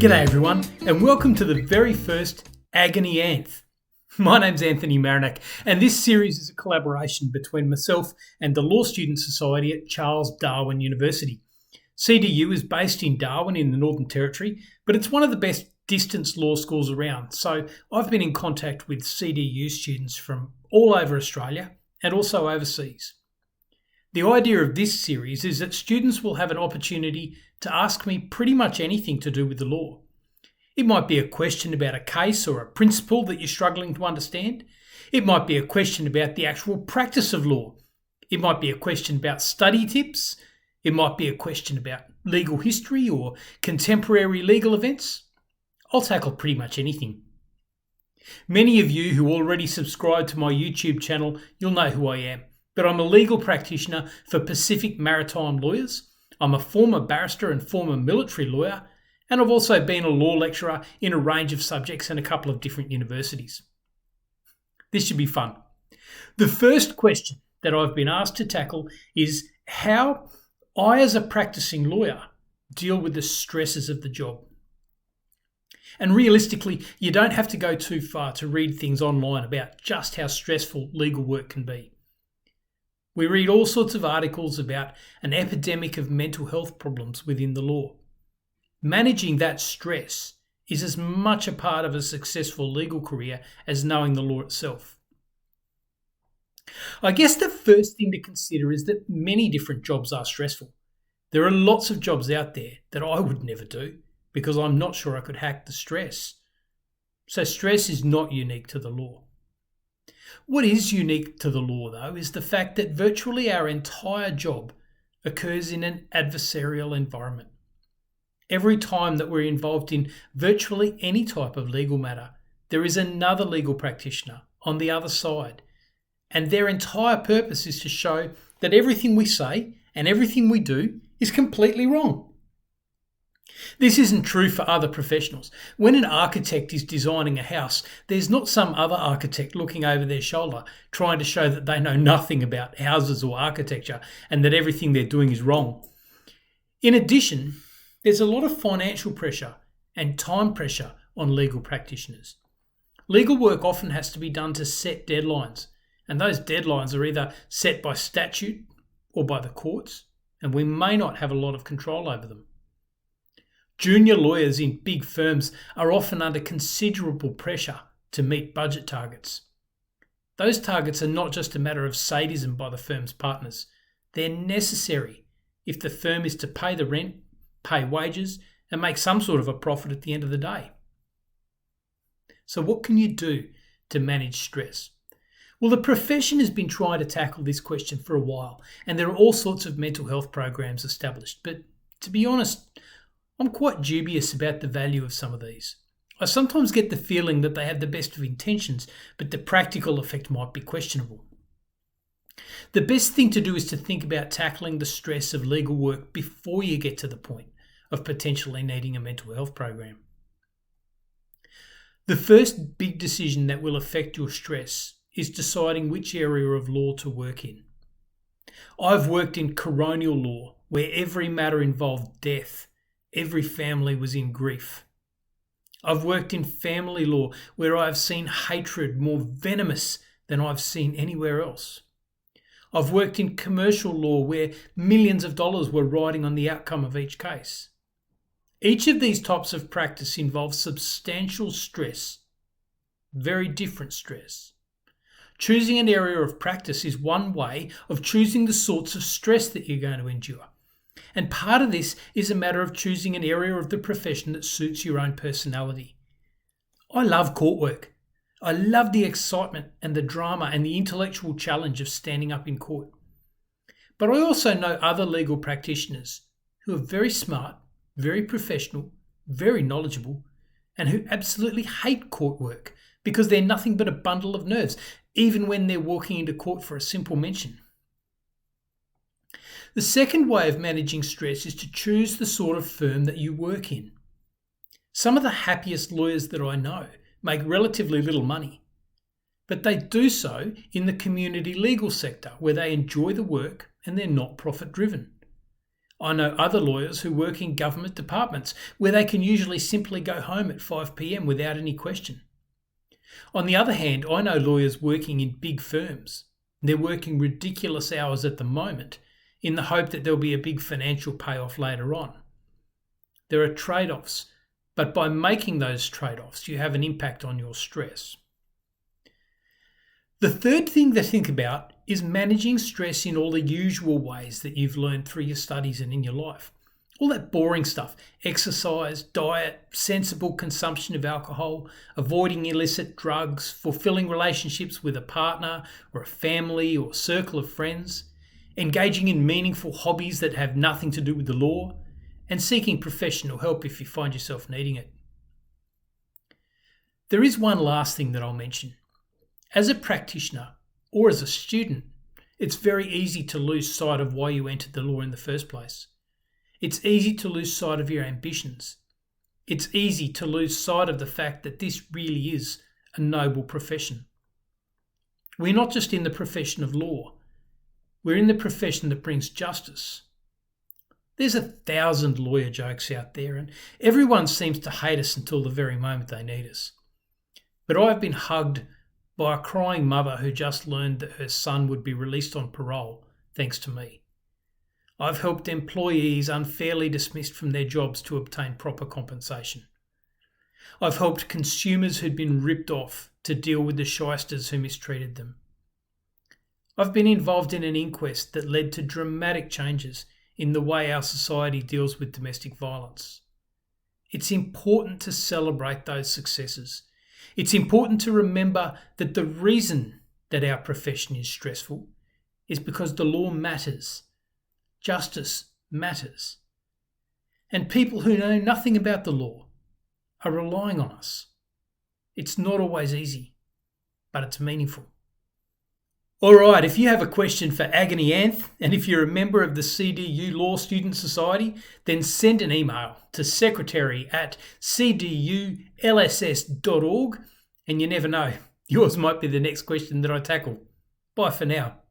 G'day everyone, and welcome to the very first Agony Anth. My name's Anthony Marinac, and this series is a collaboration between myself and the Law Student Society at Charles Darwin University. CDU is based in Darwin in the Northern Territory, but it's one of the best distance law schools around, so I've been in contact with CDU students from all over Australia and also overseas. The idea of this series is that students will have an opportunity to ask me pretty much anything to do with the law. It might be a question about a case or a principle that you're struggling to understand. It might be a question about the actual practice of law. It might be a question about study tips. It might be a question about legal history or contemporary legal events. I'll tackle pretty much anything. Many of you who already subscribe to my YouTube channel, you'll know who I am. But I'm a legal practitioner for Pacific Maritime lawyers. I'm a former barrister and former military lawyer, and I've also been a law lecturer in a range of subjects in a couple of different universities. This should be fun. The first question that I've been asked to tackle is how I, as a practicing lawyer, deal with the stresses of the job. And realistically, you don't have to go too far to read things online about just how stressful legal work can be. We read all sorts of articles about an epidemic of mental health problems within the law. Managing that stress is as much a part of a successful legal career as knowing the law itself. I guess the first thing to consider is that many different jobs are stressful. There are lots of jobs out there that I would never do because I'm not sure I could hack the stress. So stress is not unique to the law. What is unique to the law, though, is the fact that virtually our entire job occurs in an adversarial environment. Every time that we're involved in virtually any type of legal matter, there is another legal practitioner on the other side, and their entire purpose is to show that everything we say and everything we do is completely wrong. This isn't true for other professionals. When an architect is designing a house, there's not some other architect looking over their shoulder trying to show that they know nothing about houses or architecture and that everything they're doing is wrong. In addition, there's a lot of financial pressure and time pressure on legal practitioners. Legal work often has to be done to set deadlines, and those deadlines are either set by statute or by the courts, and we may not have a lot of control over them. Junior lawyers in big firms are often under considerable pressure to meet budget targets. Those targets are not just a matter of sadism by the firm's partners. They're necessary if the firm is to pay the rent, pay wages, and make some sort of a profit at the end of the day. So what can you do to manage stress? Well, the profession has been trying to tackle this question for a while, and there are all sorts of mental health programs established. But to be honest, I'm quite dubious about the value of some of these. I sometimes get the feeling that they have the best of intentions, but the practical effect might be questionable. The best thing to do is to think about tackling the stress of legal work before you get to the point of potentially needing a mental health program. The first big decision that will affect your stress is deciding which area of law to work in. I've worked in coronial law, where every matter involved death. Every family was in grief. I've worked in family law where I've seen hatred more venomous than I've seen anywhere else. I've worked in commercial law where millions of dollars were riding on the outcome of each case. Each of these types of practice involves substantial stress, very different stress. Choosing an area of practice is one way of choosing the sorts of stress that you're going to endure. And part of this is a matter of choosing an area of the profession that suits your own personality. I love court work. I love the excitement and the drama and the intellectual challenge of standing up in court. But I also know other legal practitioners who are very smart, very professional, very knowledgeable, and who absolutely hate court work because they're nothing but a bundle of nerves, even when they're walking into court for a simple mention. The second way of managing stress is to choose the sort of firm that you work in. Some of the happiest lawyers that I know make relatively little money, but they do so in the community legal sector where they enjoy the work and they're not profit driven. I know other lawyers who work in government departments where they can usually simply go home at 5 p.m. without any question. On the other hand, I know lawyers working in big firms. They're working ridiculous hours at the moment in the hope that there'll be a big financial payoff later on. There are trade-offs, but by making those trade-offs, you have an impact on your stress. The third thing to think about is managing stress in all the usual ways that you've learned through your studies and in your life. All that boring stuff: exercise, diet, sensible consumption of alcohol, avoiding illicit drugs, fulfilling relationships with a partner or a family or circle of friends, engaging in meaningful hobbies that have nothing to do with the law, and seeking professional help if you find yourself needing it. There is one last thing that I'll mention. As a practitioner or as a student, it's very easy to lose sight of why you entered the law in the first place. It's easy to lose sight of your ambitions. It's easy to lose sight of the fact that this really is a noble profession. We're not just in the profession of law. We're in the profession that brings justice. There's 1,000 lawyer jokes out there, and everyone seems to hate us until the very moment they need us. But I've been hugged by a crying mother who just learned that her son would be released on parole, thanks to me. I've helped employees unfairly dismissed from their jobs to obtain proper compensation. I've helped consumers who'd been ripped off to deal with the shysters who mistreated them. I've been involved in an inquest that led to dramatic changes in the way our society deals with domestic violence. It's important to celebrate those successes. It's important to remember that the reason that our profession is stressful is because the law matters. Justice matters. And people who know nothing about the law are relying on us. It's not always easy, but it's meaningful. All right, if you have a question for Agony Anth, and if you're a member of the CDU Law Student Society, then send an email to secretary@cdulss.org, and you never know, yours might be the next question that I tackle. Bye for now.